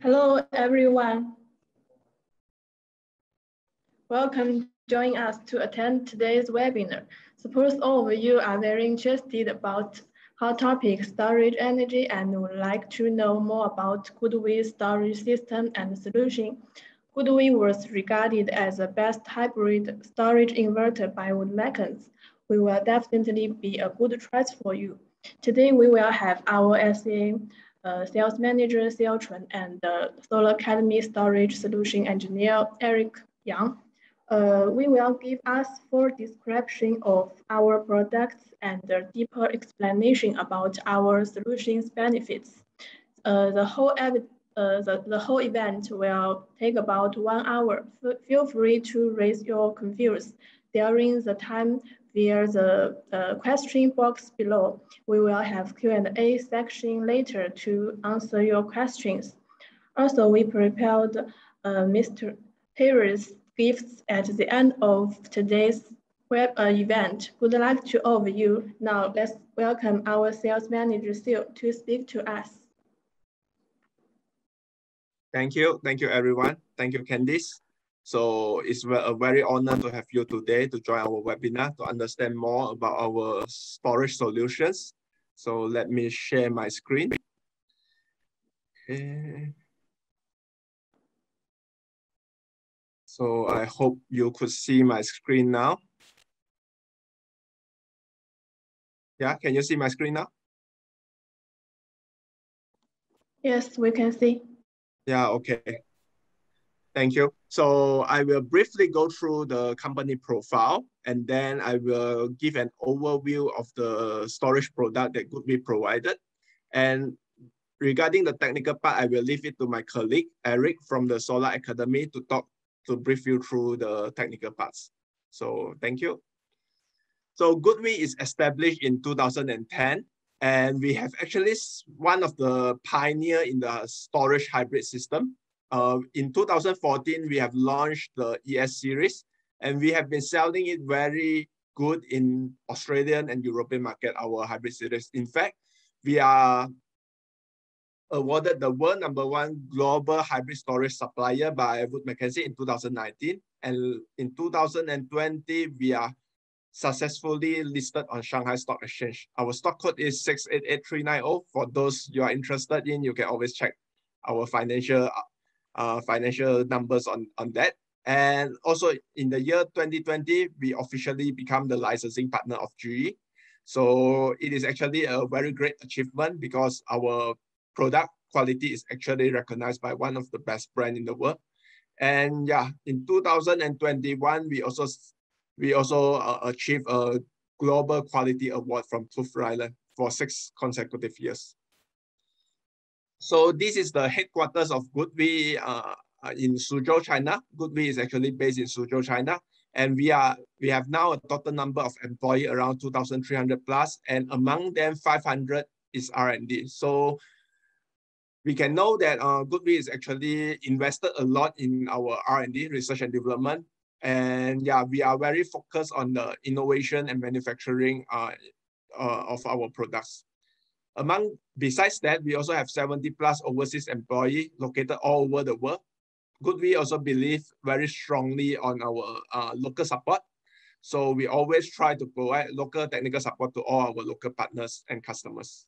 Hello, everyone. Welcome joining us to attend today's webinar. Suppose all of you are very interested about hot topic storage energy and would like to know more about GoodWe storage system and solution. GoodWe was regarded as the best hybrid storage inverter by woodmakers. We will definitely be a good choice for you. Today, we will have our SCA Sales Manager SiewChun and Solar Academy Storage Solution Engineer Eric Yang. We will give us full description of our products and a deeper explanation about our solutions benefits. The whole event will take about 1 hour. Feel free to raise your concerns during the time via the question box below. We will have Q&A section later to answer your questions. Also, we prepared Mr. Harris gifts at the end of today's event. Good luck to all of you. Now, let's welcome our sales manager, Siew, to speak to us. Thank you, everyone. Thank you, Candice. So it's a very honor to have you today to join our webinar to understand more about our storage solutions. So let me share my screen. Okay. So I hope you could see my screen now. Yeah, can you see my screen now? Yes, we can see. Yeah, okay. Thank you. So I will briefly go through the company profile, and then I will give an overview of the storage product that GoodWe provided. And regarding the technical part, I will leave it to my colleague, Eric, from the Solar Academy to brief you through the technical parts. So thank you. So GoodWe is established in 2010, and we have actually one of the pioneer in the storage hybrid system. In 2014, we have launched the ES series, and we have been selling it very good in Australian and European market, our hybrid series. In fact, we are awarded the world #1 global hybrid storage supplier by Wood Mackenzie in 2019. And in 2020, we are successfully listed on Shanghai Stock Exchange. Our stock code is 688390. For those you are interested in, you can always check our financial numbers on that. And also in the year 2020, we officially become the licensing partner of GE. So it is actually a very great achievement because our product quality is actually recognized by one of the best brands in the world. And yeah, in 2021, we also achieved a global quality award from Truth Island for 6 consecutive years. So this is the headquarters of GoodWe in Suzhou, China. GoodWe is actually based in Suzhou, China. And we have now a total number of employees around 2,300 plus, and among them 500 is R&D. So we can know that GoodWe is actually invested a lot in our R&D, research and development. And yeah, we are very focused on the innovation and manufacturing of our products. Besides that, we also have 70 plus overseas employees located all over the world. GoodWe also believe very strongly on our local support. So we always try to provide local technical support to all our local partners and customers.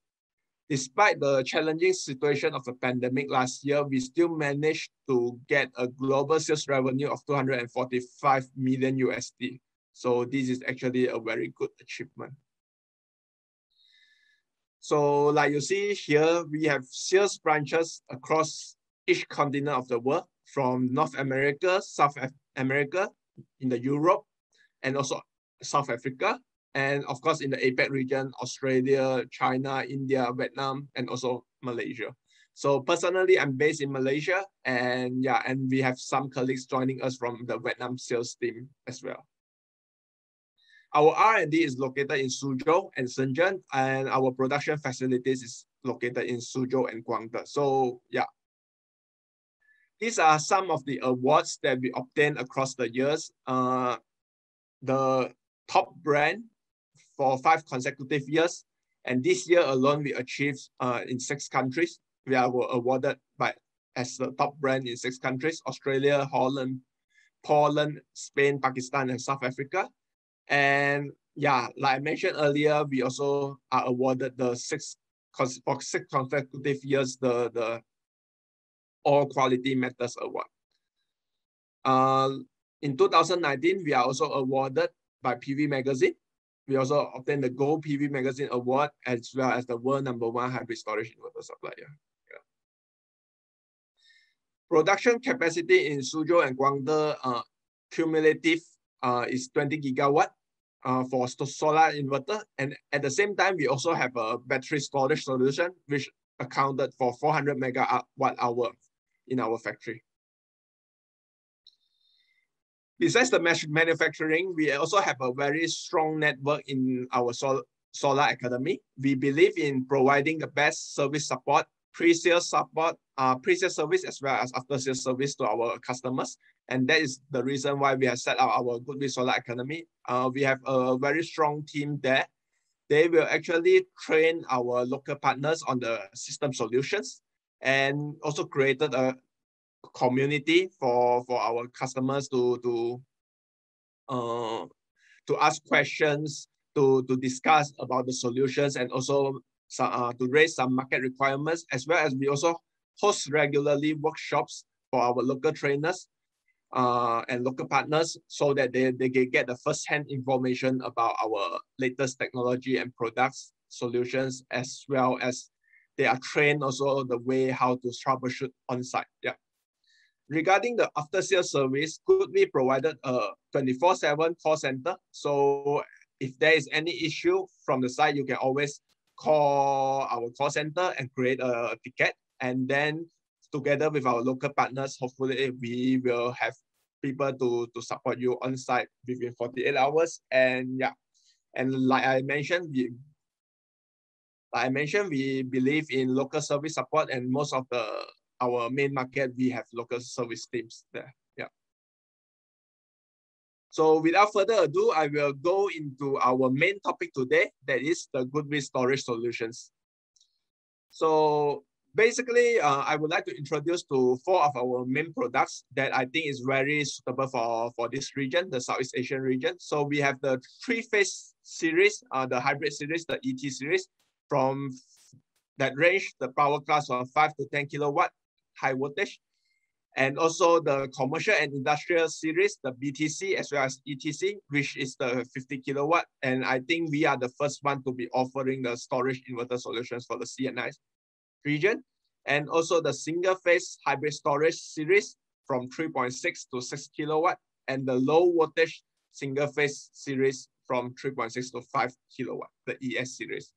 Despite the challenging situation of the pandemic last year, we still managed to get a global sales revenue of 245 million USD. So this is actually a very good achievement. So like you see here, we have sales branches across each continent of the world, from North America, South America, in the Europe, and also South Africa. And of course, in the APEC region, Australia, China, India, Vietnam, and also Malaysia. So personally, I'm based in Malaysia, and yeah, and we have some colleagues joining us from the Vietnam sales team as well. Our R&D is located in Suzhou and Shenzhen, and our production facilities is located in Suzhou and Guangdong. So yeah, these are some of the awards that we obtained across the years. The top brand for 5 consecutive years. And this year alone, we achieved in 6 countries. We are awarded by as the top brand in 6 countries: Australia, Holland, Poland, Spain, Pakistan, and South Africa. And yeah, like I mentioned earlier, we also are awarded the 6 consecutive years the All Quality Matters Award. In 2019, we are also awarded by PV Magazine. We also obtained the Gold PV Magazine Award, as well as the world #1 hybrid storage inverter supplier. Yeah. Production capacity in Suzhou and Guangdong cumulative is 20 gigawatt for solar inverter. And at the same time, we also have a battery storage solution, which accounted for 400 megawatt hour in our factory. Besides the manufacturing, we also have a very strong network in our solar academy. We believe in providing the best service support, pre-sales support, pre-sales service, as well as after-sales service to our customers. And that is the reason why we have set up our GoodWe Solar Academy. We have a very strong team there. They will actually train our local partners on the system solutions, and also created a community for our customers to ask questions, to discuss about the solutions, and also to raise some market requirements, as well as we also host regularly workshops for our local trainers and local partners, so that they can get the first-hand information about our latest technology and products, solutions, as well as they are trained also the way how to troubleshoot on site. Yeah. Regarding the after-sales service, GoodWe provided a 24/7 call center. So if there is any issue from the site, you can always call our call center and create a ticket. And then together with our local partners, hopefully we will have people to support you on site within 48 hours. And yeah, and like I mentioned, we believe in local service support, and most of our main market, we have local service teams there. Yeah. So without further ado, I will go into our main topic today, that is the GoodWe storage solutions. So basically, I would like to introduce to 4 of our main products that I think is very suitable for this region, the Southeast Asian region. So we have the 3-phase series, the hybrid series, the ET series, from that range, the power class of 5 to 10 kilowatt high voltage, and also the commercial and industrial series, the BTC as well as ETC, which is the 50 kilowatt. And I think we are the first one to be offering the storage inverter solutions for the CNI region, and also the single phase hybrid storage series from 3.6 to 6 kilowatt, and the low voltage single phase series from 3.6 to 5 kilowatt, the ES series.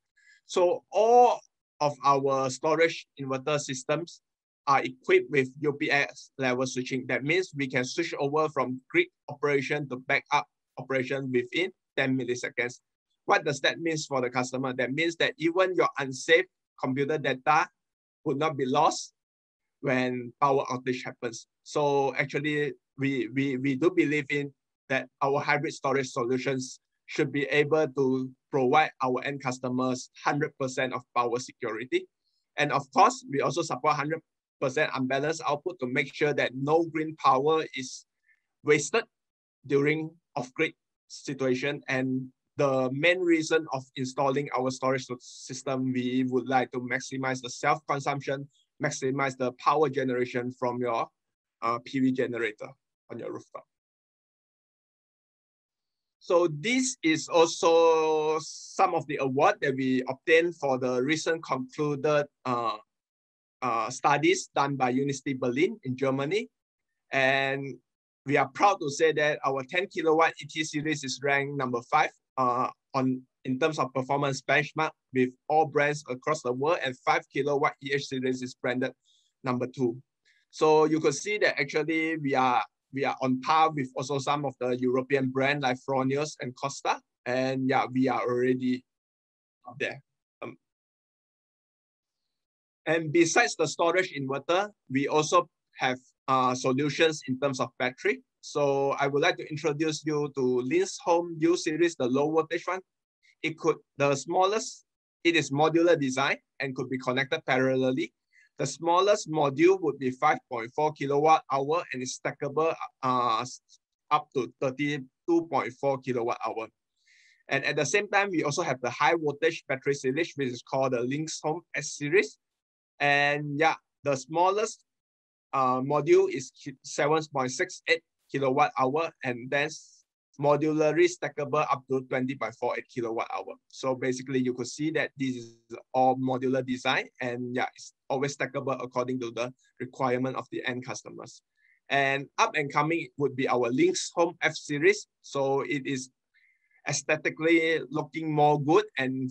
So all of our storage inverter systems are equipped with UPS level switching. That means we can switch over from grid operation to backup operation within 10 milliseconds. What does that mean for the customer? That means that even your unsafe computer data would not be lost when power outage happens. So actually, we do believe in that our hybrid storage solutions should be able to provide our end customers 100% of power security. And of course, we also support 100% unbalanced output to make sure that no green power is wasted during off-grid situation. And the main reason of installing our storage system, we would like to maximize the self-consumption, maximize the power generation from your PV generator on your rooftop. So this is also some of the award that we obtained for the recent concluded studies done by University Berlin in Germany. And we are proud to say that our 10 kilowatt ET series is ranked number 5 in terms of performance benchmark with all brands across the world, and 5 kilowatt EH series is branded number 2. So you could see that actually we are on par with also some of the European brands like Fronius and Costa. And yeah, we are already up there. And besides the storage inverter, we also have solutions in terms of battery. So I would like to introduce you to Lindholm U series, the low voltage one. The smallest, it is modular design and could be connected parallelly. The smallest module would be 5.4 kilowatt hour and is stackable up to 32.4 kilowatt hour. And at the same time, we also have the high voltage battery series, which is called the Lynx Home S series. And yeah, the smallest module is 7.68 kilowatt hour, and then modularly stackable up to 20.48 kilowatt hour. So basically you could see that this is all modular design, and yeah, it's always stackable according to the requirement of the end customers. And up and coming would be our Lynx Home F series. So it is aesthetically looking more good, and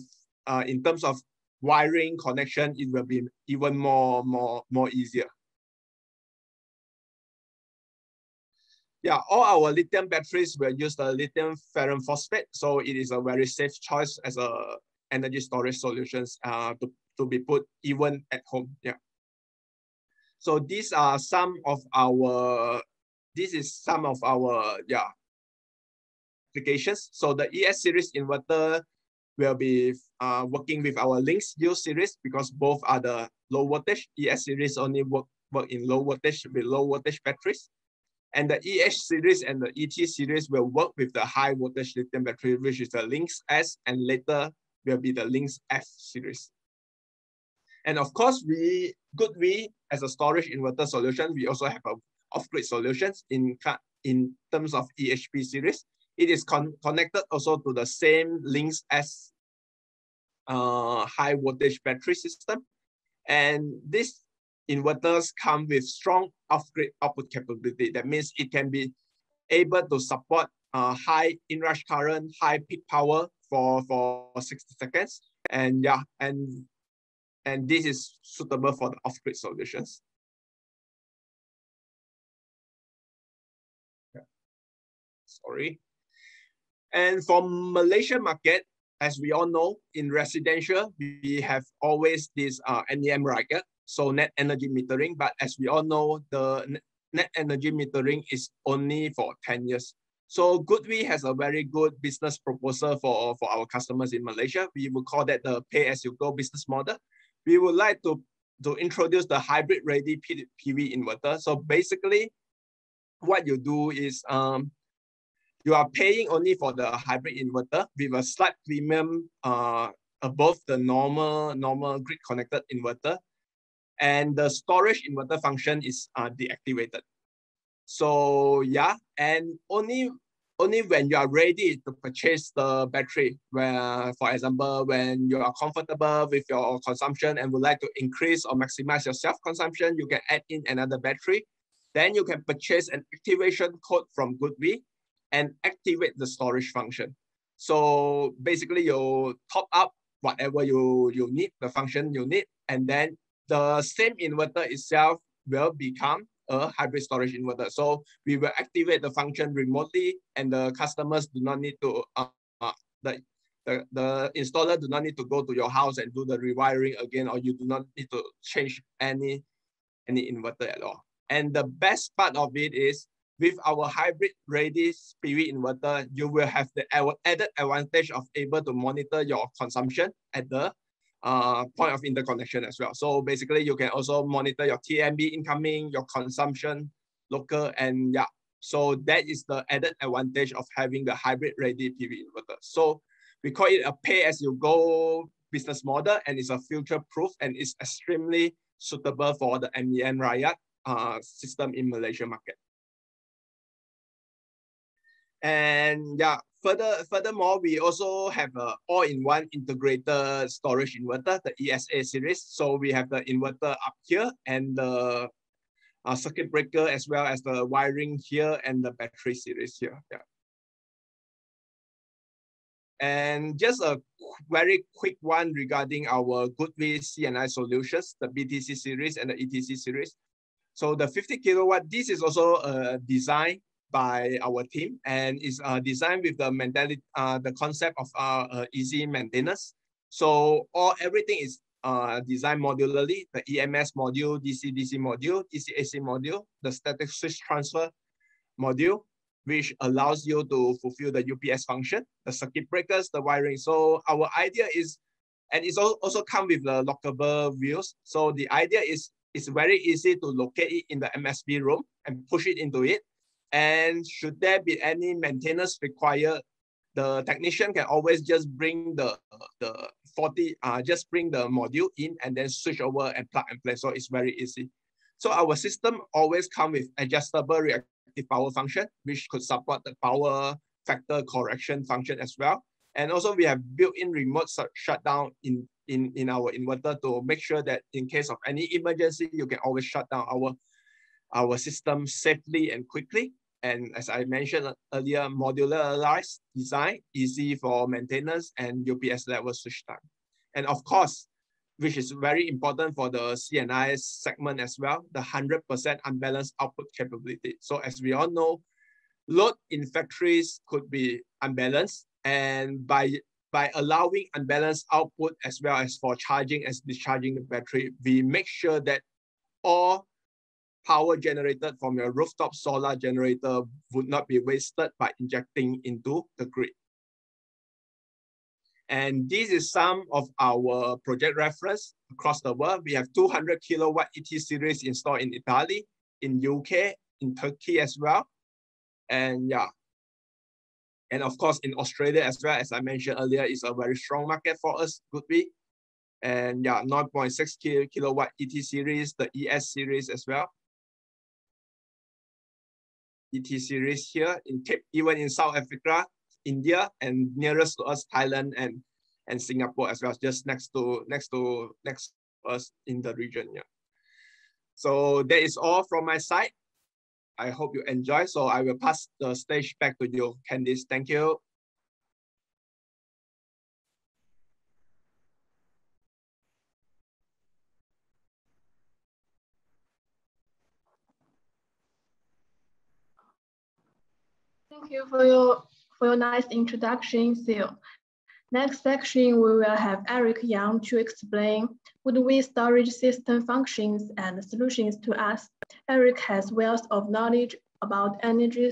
in terms of wiring connection, it will be even more easier. Yeah, all our lithium batteries will use the lithium ferrum phosphate, so it is a very safe choice as a energy storage solutions to be put even at home. Yeah. So these are some of our applications. So the ES series inverter will be working with our Lynx U series because both are the low voltage. ES series only work in low voltage with low voltage batteries. And the EH series and the ET series will work with the high voltage lithium battery, which is the Lynx S, and later will be the Lynx F series. And of course, GoodWe as a storage inverter solution, we also have a off-grid solutions in terms of EHP series. It is connected also to the same Lynx S high voltage battery system. And this inverters come with strong off-grid output capability. That means it can be able to support high inrush current, high peak power for 60 seconds. And yeah, and this is suitable for the off-grid solutions. Yeah. Sorry. And for Malaysia market, as we all know, in residential, we have always this NEM rider, so net energy metering. But as we all know, the net energy metering is only for 10 years. So GoodWe has a very good business proposal for our customers in Malaysia. We will call that the pay-as-you-go business model. We would like to introduce the hybrid-ready PV inverter. So basically, what you do is you are paying only for the hybrid inverter with a slight premium above the normal grid-connected inverter. And the storage inverter function is deactivated. So yeah, and only when you are ready to purchase the battery, where, for example, when you are comfortable with your consumption and would like to increase or maximize your self-consumption, you can add in another battery. Then you can purchase an activation code from GoodWe and activate the storage function. So basically you top up whatever you need, the function you need, and then the same inverter itself will become a hybrid storage inverter. So we will activate the function remotely, and the customers do not need to, the installer do not need to go to your house and do the rewiring again, or you do not need to change any inverter at all. And the best part of it is, with our hybrid-ready PV inverter, you will have the added advantage of able to monitor your consumption at the point of interconnection as well. So basically, you can also monitor your TMB incoming, your consumption, local, and yeah. So that is the added advantage of having the hybrid-ready PV inverter. So we call it a pay-as-you-go business model, and it's a future-proof, and it's extremely suitable for the MEN Rakyat system in Malaysia market. And yeah, furthermore, we also have an all-in-one integrated storage inverter, the ESA series. So we have the inverter up here and the circuit breaker, as well as the wiring here and the battery series here. Yeah. And just a very quick one regarding our GoodWe C&I solutions, the BTC series and the ETC series. So the 50 kilowatt, this is also designed by our team, and is designed with the mentality, the concept of easy maintenance. So everything is designed modularly: the EMS module, DC-DC module, DC-AC module, the static switch transfer module, which allows you to fulfill the UPS function, the circuit breakers, the wiring. So our idea is, and it's also come with the lockable wheels. So the idea is, it's very easy to locate it in the MSB room and push it into it. And should there be any maintenance required, the technician can always just bring the module in and then switch over and plug and play. So it's very easy. So our system always comes with adjustable reactive power function, which could support the power factor correction function as well. And also we have built-in remote shutdown in our inverter to make sure that in case of any emergency, you can always shut down our system safely and quickly. And as I mentioned earlier, modularized design, easy for maintenance and UPS level switch time. And of course, which is very important for the C&I segment as well, the 100% unbalanced output capability. So as we all know, load in factories could be unbalanced, and by allowing unbalanced output as well as for charging and discharging the battery, we make sure that all power generated from your rooftop solar generator would not be wasted by injecting into the grid. And this is some of our project reference across the world. We have 200 kilowatt ET series installed in Italy, in UK, in Turkey as well. And yeah, and of course in Australia as well, as I mentioned earlier, is a very strong market for us, GoodWe. And yeah, 0.6 kilowatt ET series, the ES series as well. ET series here in Cape, even in South Africa, India, and nearest to us, Thailand and Singapore as well, just next to us in the region. Yeah. So that is all from my side. I hope you enjoy. So I will pass the stage back to you, Candice. Thank you. Thank you for your nice introduction, Siew. Next section, we will have Eric Yang to explain GoodWe storage system functions and solutions to us. Eric has wealth of knowledge about energy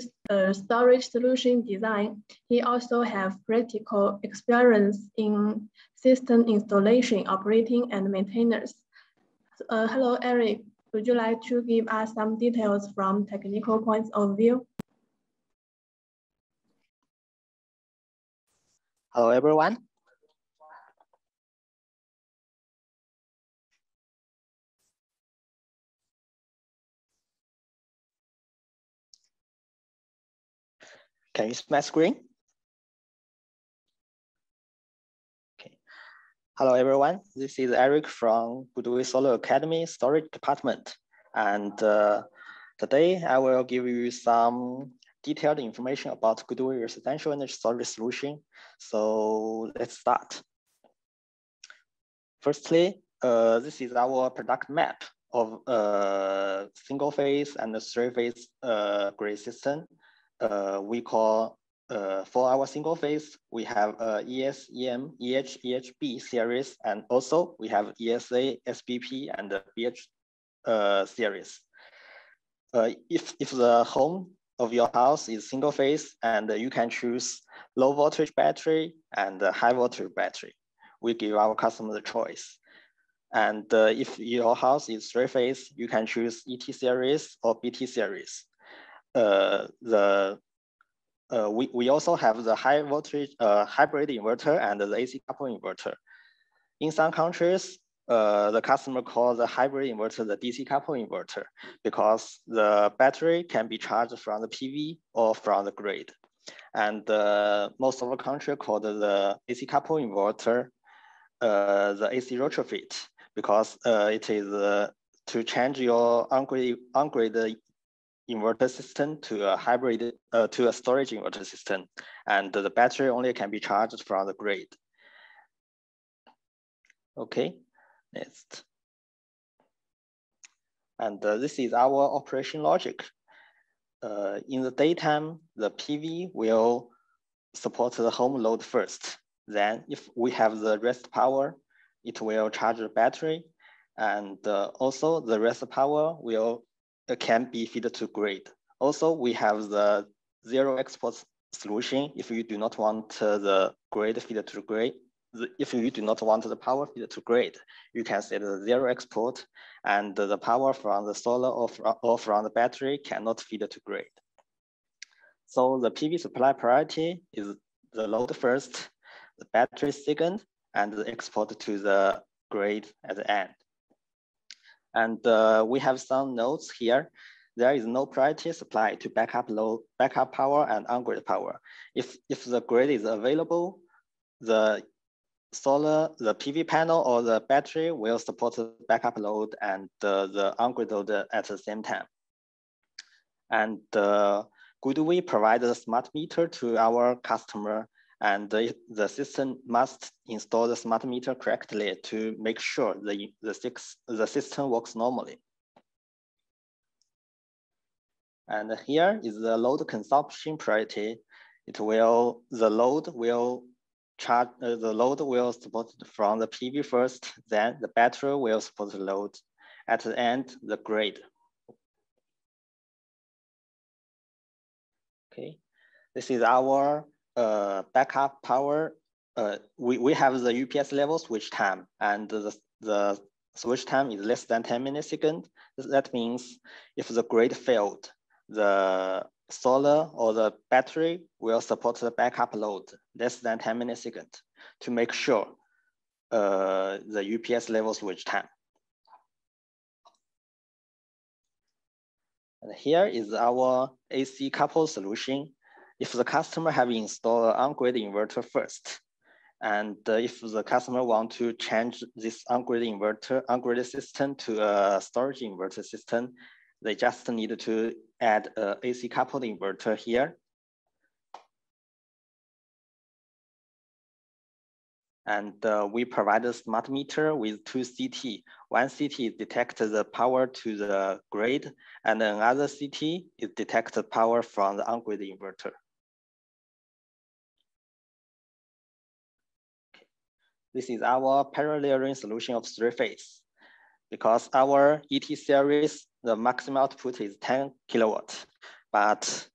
storage solution design. He also has practical experience in system installation, operating, and maintenance. Hello, Eric. Would you like to give us some details from technical points of view? Hello, everyone. Can you see my screen? Okay. Hello, everyone. This is Eric from GoodWe Solar Academy Storage Department. And today I will give you some detailed information about GoodWe residential energy storage solution. So let's start. Firstly, this is our product map of single phase and three phase grid system. We call for our single phase, we have ES, EM, EH, EHB series, and also we have ESA, SBP, and the BH series. If the home of your house is single phase, and you can choose low voltage battery and high voltage battery. We give our customer the choice. And if your house is three phase, you can choose ET series or BT series. We also have the high voltage hybrid inverter and the AC couple inverter. In some countries, the customer calls the hybrid inverter the DC couple inverter because the battery can be charged from the PV or from the grid. And most of the country called the AC couple inverter the AC retrofit because it is to change your on-grid inverter system to a hybrid, to a storage inverter system. And the battery only can be charged from the grid. Okay. Next. And this is our operation logic. In the daytime, the PV will support the home load first. Then if we have the rest power, it will charge the battery. And also the rest power can be fed to grid. Also, we have the zero export solution if you do not want the grid feed to grid. if you do not want the power feed to grid, you can set the 0 export, and the power from the solar or from the battery cannot feed to grid. So the PV supply priority is the load first, the battery second, and the export to the grid at the end. And we have some notes here. There is no priority supply to backup power and on-grid power. If the grid is available, the PV panel or the battery will support the backup load and the on-grid load at the same time. And GoodWe provides a smart meter to our customer, and the system must install the smart meter correctly to make sure the system works normally. And here is the load consumption priority. The load will support from the PV first, then the battery will support the load. At the end, the grid. Okay, this is our backup power. We have the UPS level switch time, and the switch time is less than 10 milliseconds. That means if the grid failed, the solar or the battery will support the backup load less than 10 milliseconds to make sure the UPS level switch time. And here is our AC coupled solution. If the customer have installed an on-grid inverter first, and if the customer want to change this on-grid system to a storage inverter system, they just need to add an AC coupled inverter here. And we provide a smart meter with 2 CT. One CT detects the power to the grid, and another CT is detects power from the on-grid inverter. This is our parallel ring solution of 3-phase. Because our ET series, the maximum output is 10 kilowatt. But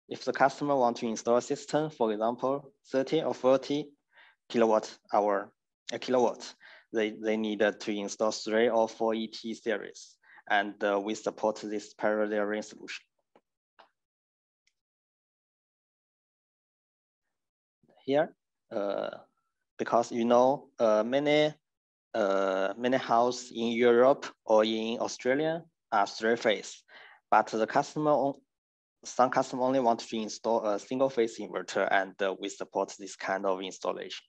if the customer want to install a system, for example, 30 or 40 kilowatt, they need to install 3 or 4 ET series. And we support this parallel ring solution. Here, because many houses in Europe or in Australia are 3-phase, but some customer only want to install a single-phase inverter, and we support this kind of installation.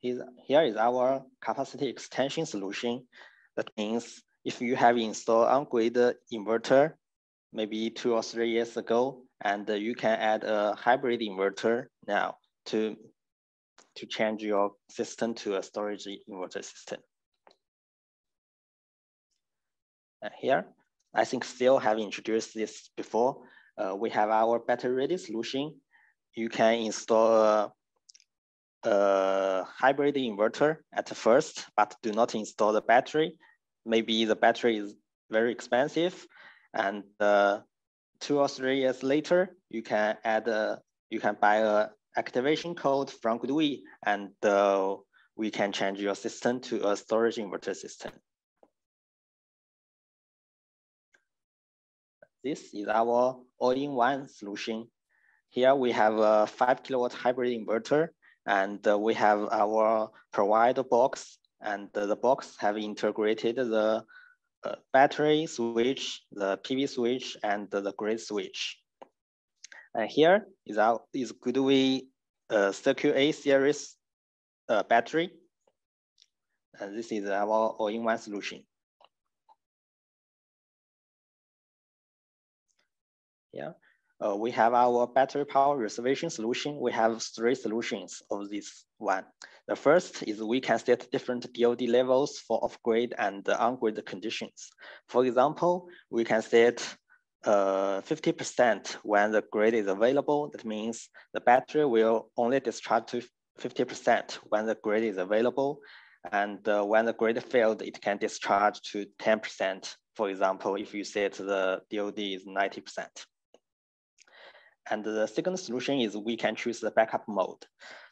Here is our capacity extension solution. That means if you have installed on-grid inverter, maybe 2 or 3 years ago, and you can add a hybrid inverter now to change your system to a storage inverter system. And here, I think Phil have introduced this before. We have our battery-ready solution. You can install a hybrid inverter at first, but do not install the battery. Maybe the battery is very expensive, and 2 or 3 years later, you can buy a activation code from GoodWe, and we can change your system to a storage inverter system. This is our all-in-one solution. Here we have a 5 kilowatt hybrid inverter, and we have our provider box, and the box have integrated the battery switch, the PV switch, and the grid switch. And here is GoodWe Circuit A series battery. And this is our all-in-one solution. Yeah, we have our battery power reservation solution. We have 3 solutions of this one. The first is we can set different DOD levels for off-grid and on-grid conditions. For example, we can set 50% when the grid is available. That means the battery will only discharge to 50% when the grid is available. And when the grid failed, it can discharge to 10% For example, if you set the DOD is 90%. And the second solution is we can choose the backup mode.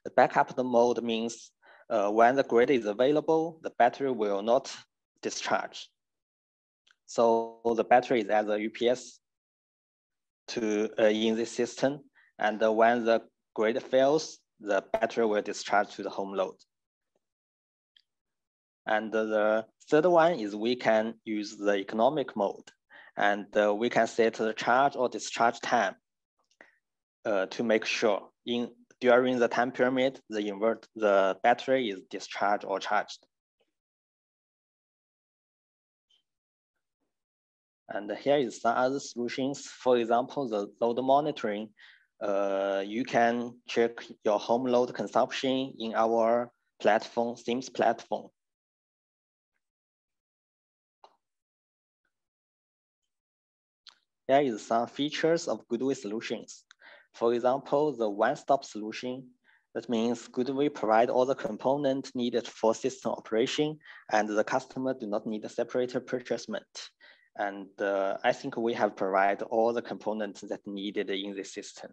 The backup mode means when the grid is available, the battery will not discharge. So the battery is as a UPS in this system. And when the grid fails, the battery will discharge to the home load. And the third one is we can use the economic mode. And we can set the charge or discharge time to make sure during the time pyramid, the battery is discharged or charged. And here is some other solutions. For example, the load monitoring. You can check your home load consumption in our platform, Sims platform. Here is some features of GoodWe solutions. For example, the one-stop solution. That means GoodWe provide all the components needed for system operation, and the customer do not need a separate purchasement. And I think we have provided all the components that needed in the system.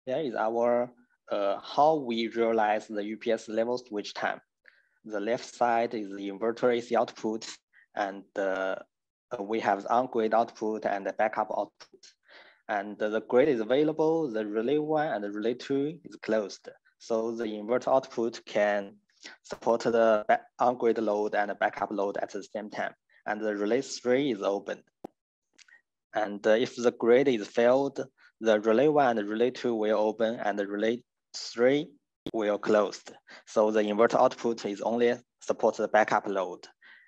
Here is our how we realize the UPS level switch time. The left side is the inverter AC output, and we have the on-grid output and the backup output. And the grid is available, the relay 1 and the relay 2 is closed. So the inverter output can support the on-grid load and the backup load at the same time. And the relay 3 is open. And if the grid is failed, the relay 1 and the relay 2 will open and the relay 3 will closed. So the inverter output is only support the backup load.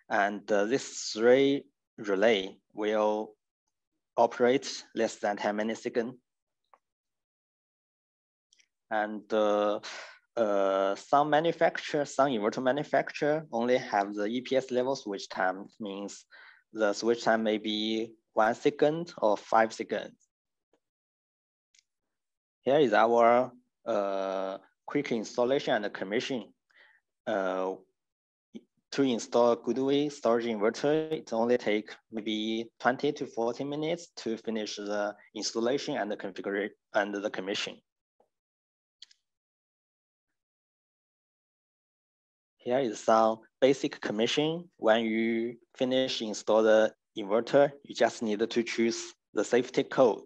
And this 3 relay will operate less than 10 milliseconds. And some inverter manufacturer only have the EPS level switch time. Means the switch time may be 1 second or 5 seconds. Here is our quick installation and commission. To install GoodWe storage inverter, it only take maybe 20 to 40 minutes to finish the installation and the configuration and the commission. Here is some basic commission. When you finish install the inverter, you just need to choose the safety code,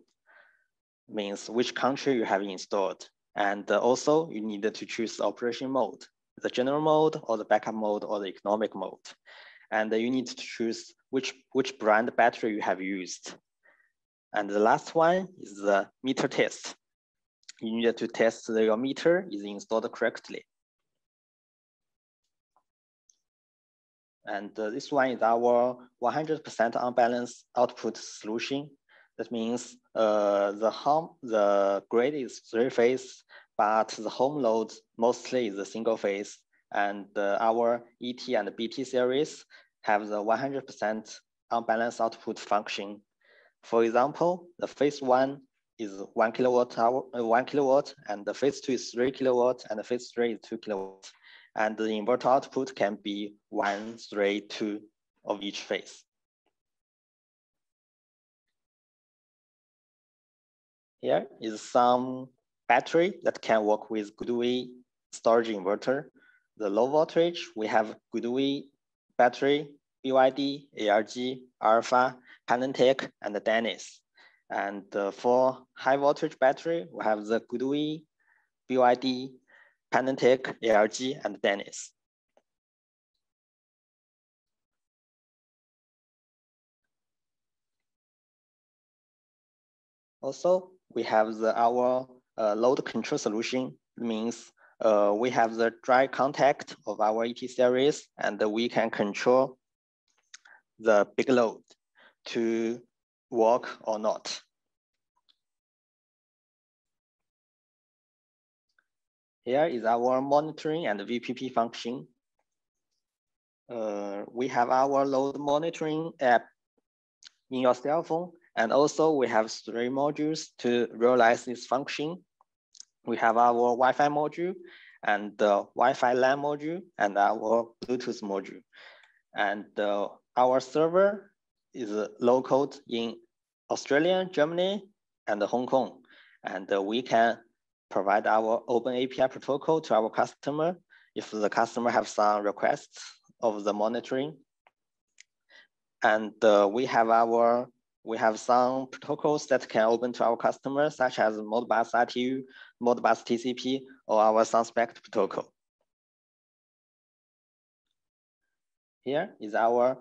means which country you have installed. And also you need to choose the operation mode, the general mode or the backup mode or the economic mode. And you need to choose which brand battery you have used. And the last one is the meter test. You need to test that your meter is installed correctly. And this one is our 100% unbalanced output solution. That means the grid is 3-phase, but the home load mostly is a single phase. And our ET and BT series have the 100% unbalanced output function. For example, the phase 1 is 1 kilowatt, and the phase 2 is 3 kilowatt, and the phase 3 is 2 kilowatt. And the inverter output can be 1, 3, 2 of each phase. Here is some battery that can work with GoodWe storage inverter. The low voltage, we have GoodWe battery, BYD, ARG, Alpha, Panasonic, and Dennis. And for high voltage battery, we have the GoodWe, BYD, Panasonic, ARG, and Dennis. Also, we have our load control solution. Means we have the dry contact of our ET series, and we can control the big load to work or not. Here is our monitoring and VPP function. We have our load monitoring app in your cell phone, and also we have 3 modules to realize this function. We have our Wi-Fi module, and the Wi-Fi LAN module, and our Bluetooth module. And our server is located in Australia, Germany, and Hong Kong. And we can provide our open API protocol to our customer if the customer have some requests of the monitoring. And we have some protocols that can open to our customers, such as Modbus RTU, Modbus TCP, or our Sunspect protocol. Here is our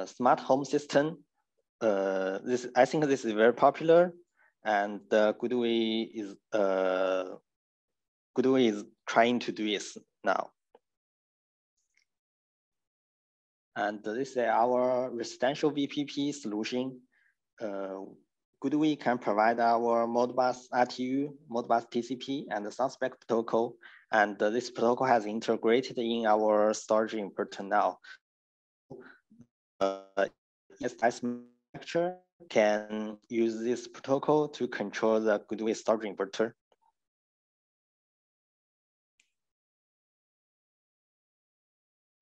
smart home system. I think this is very popular, and GoodWe is trying to do this now. And this is our residential VPP solution. GoodWe can provide our Modbus RTU, Modbus TCP, and the Sunspect protocol. And this protocol has integrated in our storage inverter now. Yes, manufacturer can use this protocol to control the GoodWe storage inverter.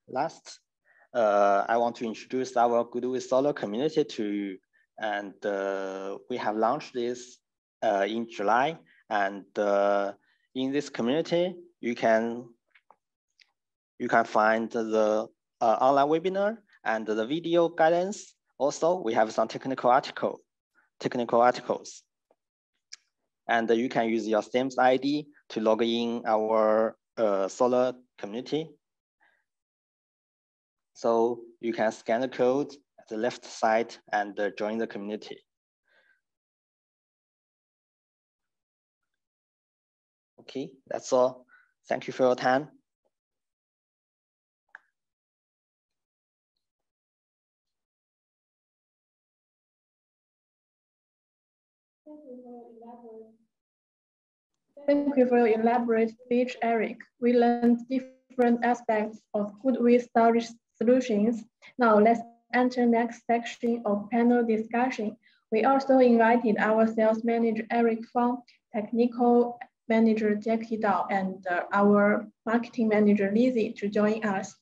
Last, I want to introduce our GoodWe Solar community to you. And we have launched this in July. And in this community, you can find the online webinar and the video guidance. Also, we have some technical articles. And you can use your STEMS ID to log in our Solar community. So you can scan the code at the left side and join the community. Okay, that's all. Thank you for your time. Thank you for your elaborate speech, Eric. We learned different aspects of GoodWe storage solutions. Now let's enter next section of panel discussion. We also invited our sales manager, Eric Fang, technical manager, Jackie Dao, and our marketing manager, Lizzie, to join us.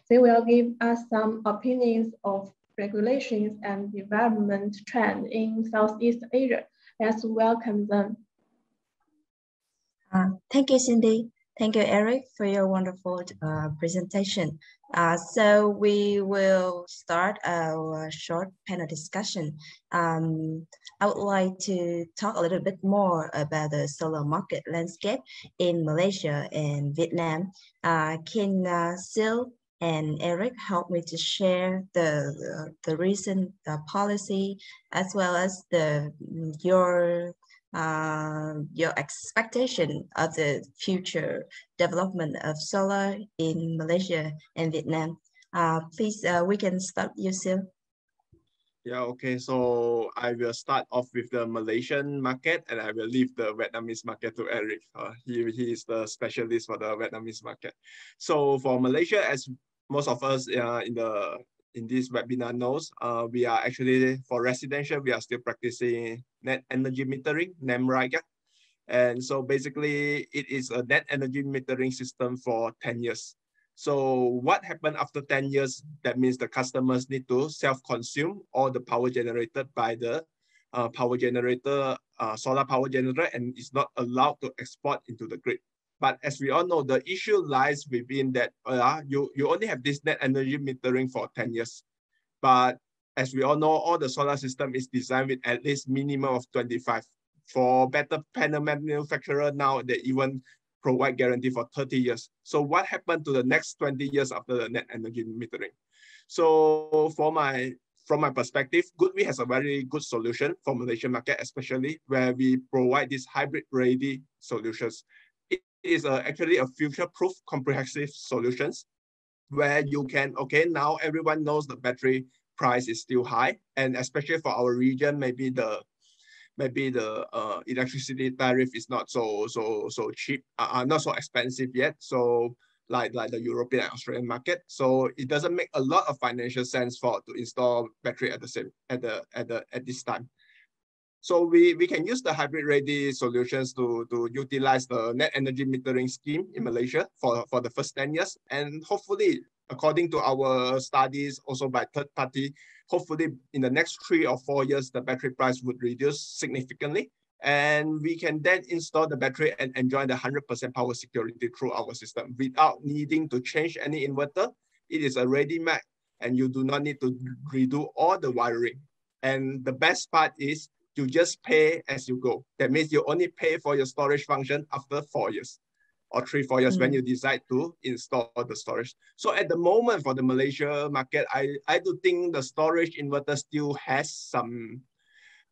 They will give us some opinions of regulations and development trend in Southeast Asia. Let's welcome them. Thank you, Cindy. Thank you, Eric, for your wonderful presentation. So we will start our short panel discussion. I would like to talk a little bit more about the solar market landscape in Malaysia and Vietnam. Can Sil and Eric help me to share the recent policy as well as your expectation of the future development of solar in Malaysia and Vietnam. Please, we can start you, Sil. Yeah, okay. So I will start off with the Malaysian market and I will leave the Vietnamese market to Eric. He is the specialist for the Vietnamese market. So for Malaysia, as most of us in this webinar knows, we are actually, for residential, we are still practicing net energy metering, NEM. And so basically it is a net energy metering system for 10 years. So what happened after 10 years? That means the customers need to self-consume all the power generated by the solar power generator, and is not allowed to export into the grid. But as we all know, the issue lies within that you only have this net energy metering for 10 years. But as we all know, all the solar system is designed with at least minimum of 25. For better panel manufacturer now, they even provide guarantee for 30 years. So what happened to the next 20 years after the net energy metering? So from my perspective, GoodWe has a very good solution for Malaysian market, especially where we provide these hybrid-ready solutions. It is actually a future-proof comprehensive solutions where you can, okay, now everyone knows the battery price is still high, and especially for our region, maybe the electricity tariff is not so cheap, not so expensive yet. So like the European and Australian market, so it doesn't make a lot of financial sense to install battery at this time. So we can use the hybrid-ready solutions to utilize the net energy metering scheme in Malaysia for the first 10 years. And hopefully, according to our studies, also by third party, hopefully in the next 3 or 4 years, the battery price would reduce significantly. And we can then install the battery and enjoy the 100% power security through our system without needing to change any inverter. It is a ready-made and you do not need to redo all the wiring. And the best part is you just pay as you go. That means you only pay for your storage function after 4 years or 3-4 years when you decide to install the storage. So at the moment for the Malaysia market, I do think the storage inverter still has some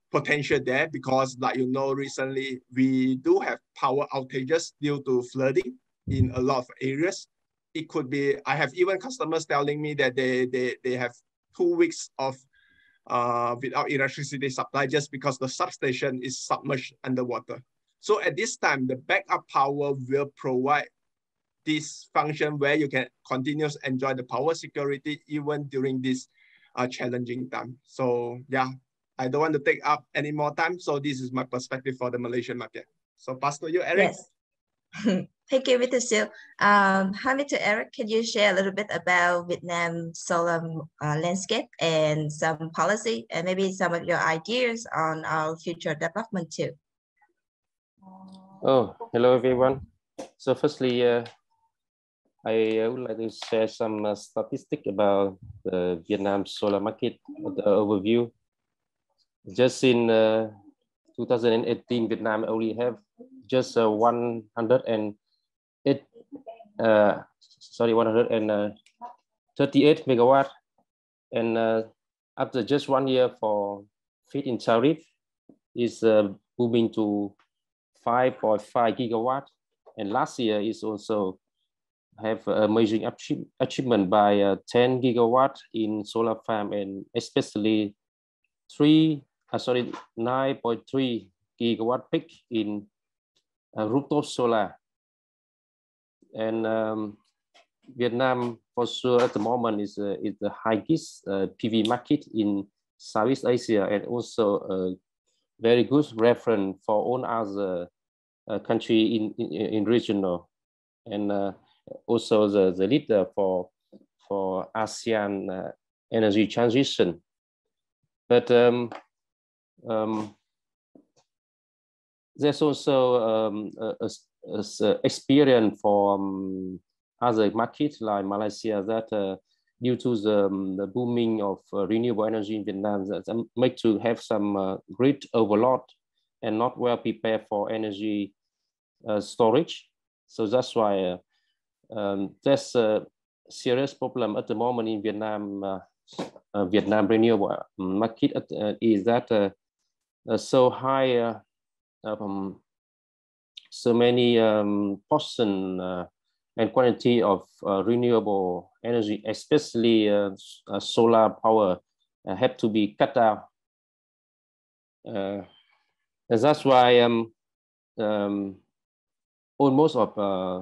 potential there because, like you know, recently we do have power outages due to flooding in a lot of areas. It could be, I have even customers telling me that they have 2 weeks of without electricity supply just because the substation is submerged underwater. So at this time, the backup power will provide this function where you can continuously enjoy the power security even during this challenging time. So yeah, I don't want to take up any more time. So this is my perspective for the Malaysian market. So pass to you, Eric. Yes. Thank you, Mr. Siew. Mr. Eric, can you share a little bit about Vietnam's solar landscape and some policy and maybe some of your ideas on our future development too? Oh, hello everyone. So firstly, I would like to share some statistics about the Vietnam solar market, the overview. Just in 2018, Vietnam only have just 138 megawatt, and after just 1 year for feed-in tariff is moving to 5.5 gigawatt, and last year is also have a major achievement by 10 gigawatt in solar farm, and especially 9.3 gigawatt peak in rooftop solar. And Vietnam for sure at the moment is the highest PV market in Southeast Asia, and also a very good reference for all other country in regional, and also the leader for ASEAN energy transition. But there's also experience for other markets like Malaysia that due to the booming of renewable energy in Vietnam, that make to have some grid overload and not well prepared for energy storage. So that's why there's a serious problem at the moment in Vietnam. Vietnam renewable market is that so high, so many portion and quantity of renewable energy, especially solar power, have to be cut out. And that's why almost of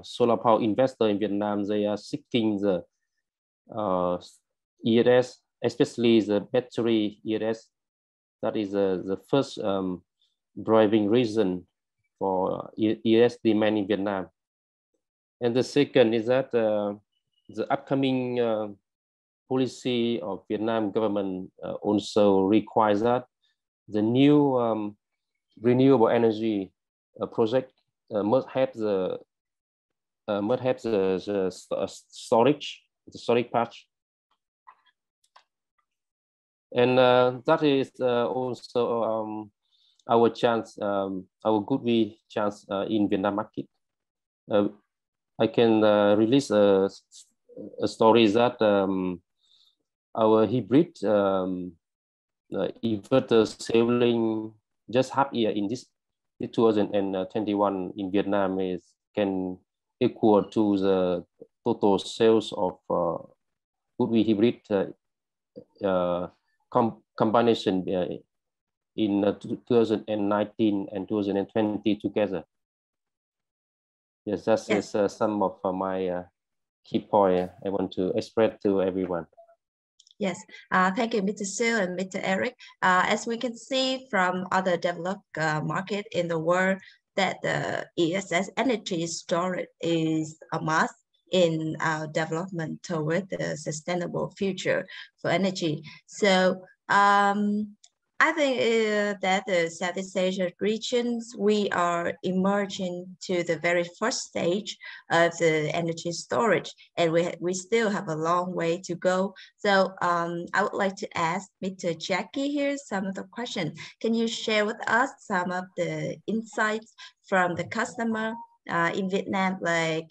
solar power investor in Vietnam, they are seeking the ERS, especially the battery ERS. That is the first driving reason for ERS demand in Vietnam. And the second is that the upcoming policy of Vietnam government also requires that the new renewable energy project must have the storage part. And that is also our chance, our GoodWe chance in Vietnam market. I can release a story that our hybrid inverter selling just half year in this 2021 in Vietnam can equal to the total sales of GoodWe hybrid combination in 2019 and 2020 together. Yes, that's some of my key point I want to express to everyone. Yes, thank you, Mr. Sue and Mr. Eric. As we can see from other developed market in the world, that the ESS energy storage is a must in our development toward the sustainable future for energy. So I think that the Southeast Asia regions, we are emerging to the very first stage of the energy storage, and we still have a long way to go. So I would like to ask Mr. Jackie here some of the questions. Can you share with us some of the insights from the customer in Vietnam, like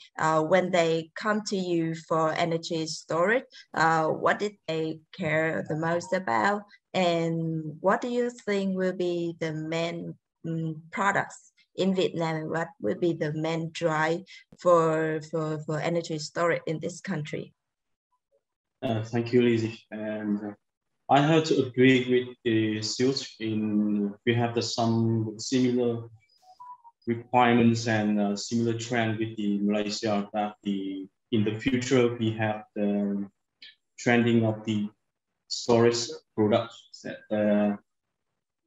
when they come to you for energy storage, what did they care the most about? And what do you think will be the main products in Vietnam? And what will be the main drive for energy storage in this country? Thank you, Lizzie. And I have to agree with the sales in we have some similar requirements and similar trend with the Malaysia that in the future we have the trending of the storage products.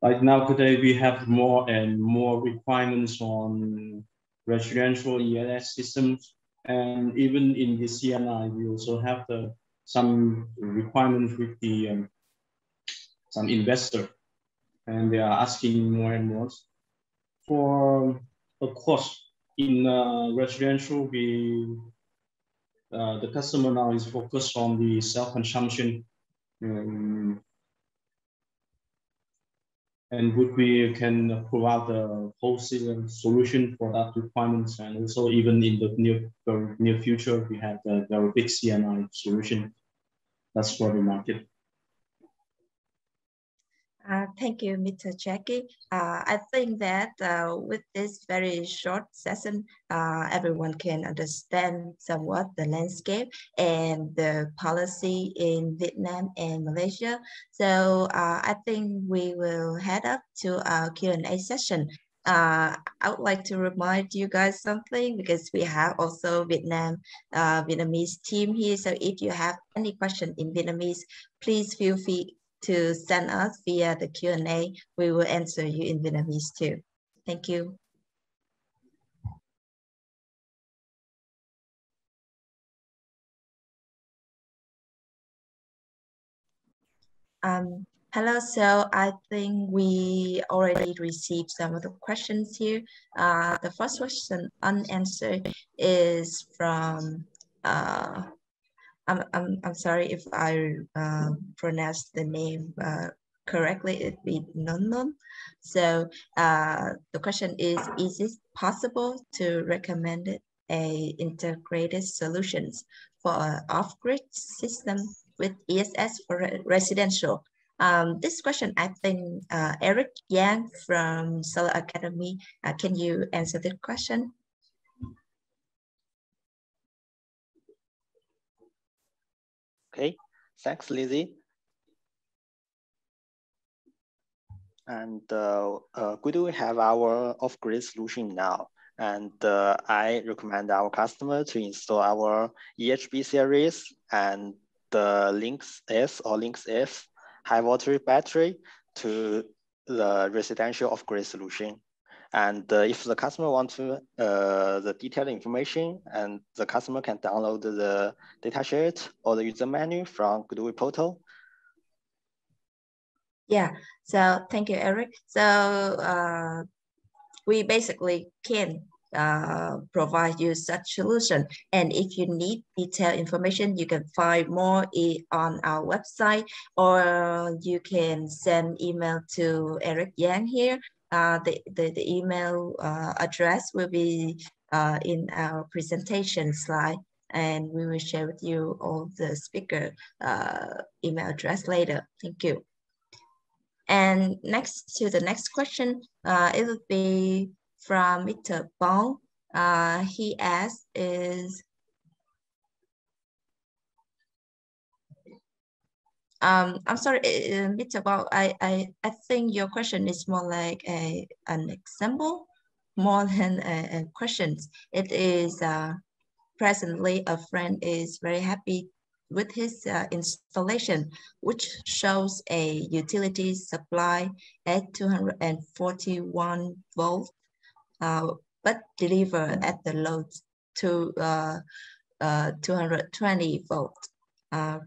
Like now today we have more and more requirements on residential ELS systems, and even in the CNI we also have some requirements with the some investor, and they are asking more and more. For of course, in residential, the customer now is focused on the self-consumption, and GoodWe can provide the wholesale solution for that requirements, and also even in the near future, we have the very big CNI solution. That's for the market. Thank you, Mr. Jackie. I think that with this very short session, everyone can understand somewhat the landscape and the policy in Vietnam and Malaysia. So I think we will head up to our Q&A session. I would like to remind you guys something, because we have also Vietnamese team here. So if you have any question in Vietnamese, please feel free to send us via the Q&A. We will answer you in Vietnamese too. Thank you. Hello, so I think we already received some of the questions here. The first question unanswered is from I'm sorry if I pronounced the name correctly. It'd be non. So the question is it possible to recommend a integrated solutions for an off-grid system with ESS for residential? This question, I think Eric Yang from Solar Academy, can you answer the question? Okay, thanks, Lizzie. And GoodWe have our off-grid solution now. And I recommend our customer to install our EHB series and the Lynx S or Lynx F high voltage battery to the residential off-grid solution. And if the customer wants to the detailed information, and the customer can download the datasheet or the user manual from GoodWe portal. Yeah, so thank you, Eric. So we basically can provide you such solution. And if you need detailed information, you can find more on our website, or you can send email to Eric Yang here. The email address will be in our presentation slide, and we will share with you all the speaker email address later. Thank you. And next to the next question, it will be from Mr. Bong. He asks is, I'm sorry, Mr. Bong, I think your question is more like an example more than a question. It is presently a friend is very happy with his installation, which shows a utility supply at 241 volts, but deliver at the load to 220 volts.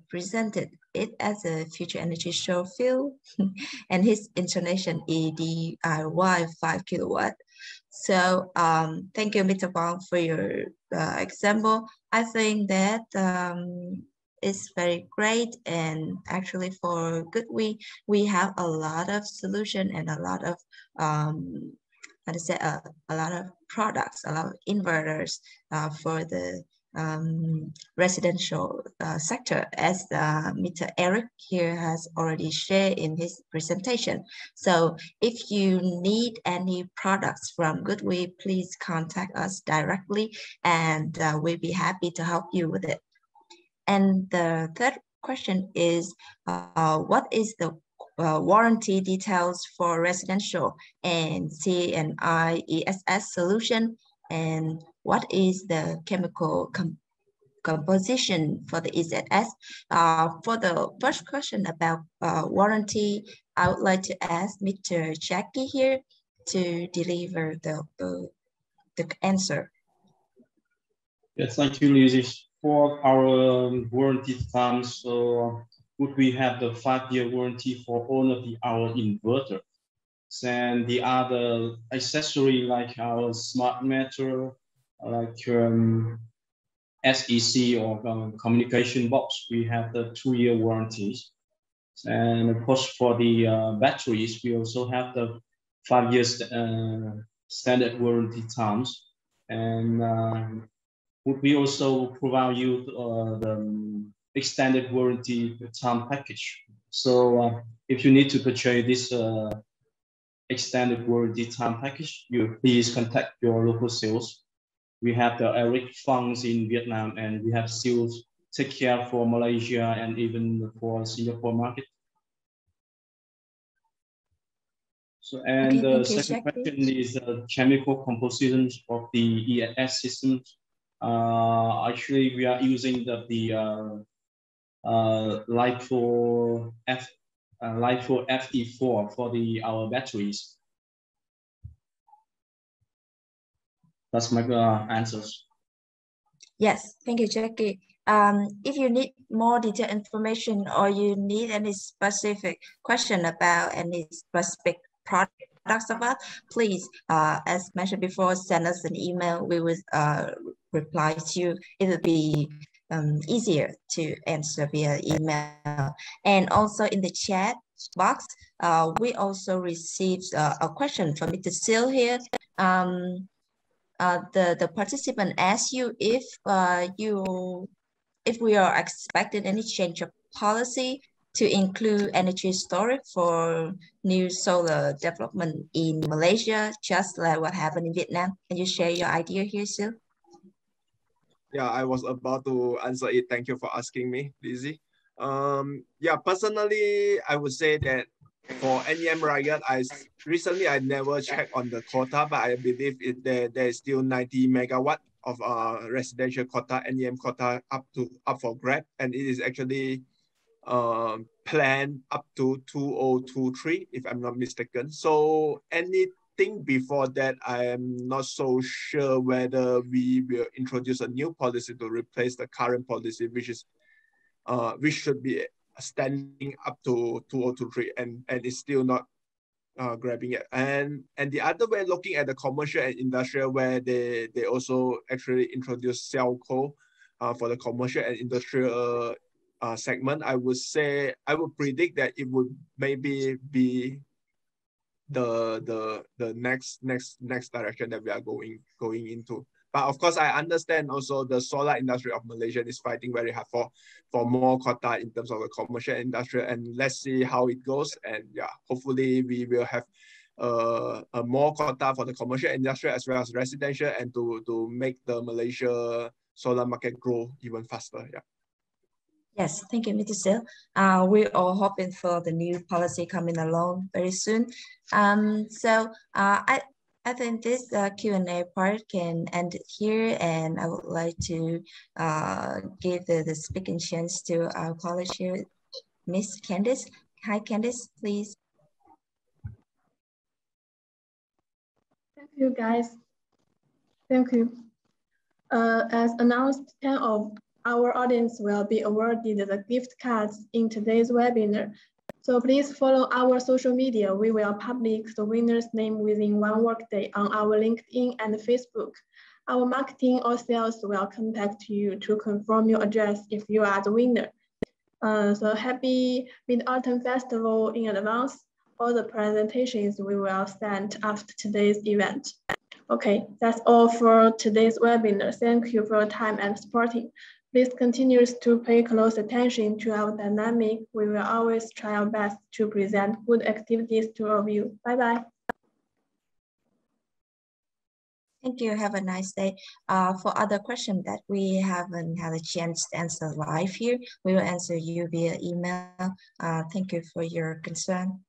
Presented it as a future energy show field, and his installation is DIY 5 kilowatt. So thank you, Mr. Bong, for your example. I think that it's very great, and actually for GoodWe, we have a lot of solution and a lot of how to say a lot of products, a lot of inverters for the residential sector, as Mr. Eric here has already shared in his presentation. So if you need any products from GoodWe, please contact us directly, and we'll be happy to help you with it. And the third question is, what is the warranty details for residential and C&I/ESS solution, and what is the chemical composition for the ESS? For the first question about warranty, I would like to ask Mr. Jackie here to deliver the answer. Yes, thank you, Lizzie. For our warranty terms, so would we have the 5-year warranty for all of our inverter, and the other accessory like our smart meter, like SEC or communication box, we have the 2-year warranties. And of course, for the batteries, we also have the 5 years standard warranty terms. And would we also provide you the extended warranty term package? So if you need to purchase this extended warranty term package, you please contact your local sales. We have the Eric funds in Vietnam, and we have sales take care for Malaysia and even for Singapore market. So, and the second question is chemical compositions of the ESS systems. Actually, we are using the LiFePO Fe4 for our batteries. That's my answers. Yes, thank you, Jackie. If you need more detailed information, or you need any specific question about any specific products of us, please, as mentioned before, send us an email. We will reply to you. It will be easier to answer via email. And also in the chat box, we also received a question from Mr. Seal here. The participant asked you if we are expecting any change of policy to include energy storage for new solar development in Malaysia, just like what happened in Vietnam. Can you share your idea here, Sil? Yeah, I was about to answer it. Thank you for asking me, Lizzie. Yeah, personally, I would say that for NEM Rayat, recently I never checked on the quota, but I believe there is still 90 megawatt of residential quota, NEM quota up for grab, and it is actually planned up to 2023, if I'm not mistaken. So anything before that, I am not so sure whether we will introduce a new policy to replace the current policy, which should be standing up to 2023, and it's still not grabbing it. And the other way, looking at the commercial and industrial, where they also actually introduced Cellco for the commercial and industrial segment, I would predict that it would maybe be the next direction that we are going into. But of course, I understand also the solar industry of Malaysia is fighting very hard for more quota in terms of the commercial industry, and let's see how it goes. And yeah, hopefully we will have a more quota for the commercial industry as well as residential, and to make the Malaysia solar market grow even faster. Yeah. Yes, thank you, Mr. Sil. We're all hoping for the new policy coming along very soon. So I I think this Q&A part can end here, and I would like to give the speaking chance to our colleague here, Miss Candice. Hi, Candice, please. Thank you, guys. Thank you. As announced, 10 of our audience will be awarded the gift cards in today's webinar. So please follow our social media. We will publish the winner's name within one workday on our LinkedIn and Facebook. Our marketing or sales will contact you to confirm your address if you are the winner. So happy Mid-Autumn Festival in advance. All the presentations we will send after today's event. Okay, that's all for today's webinar. Thank you for your time and supporting. Please continue to pay close attention to our dynamic. We will always try our best to present good activities to all of you. Bye-bye. Thank you. Have a nice day. For other questions that we haven't had a chance to answer live here, we will answer you via email. Thank you for your concern.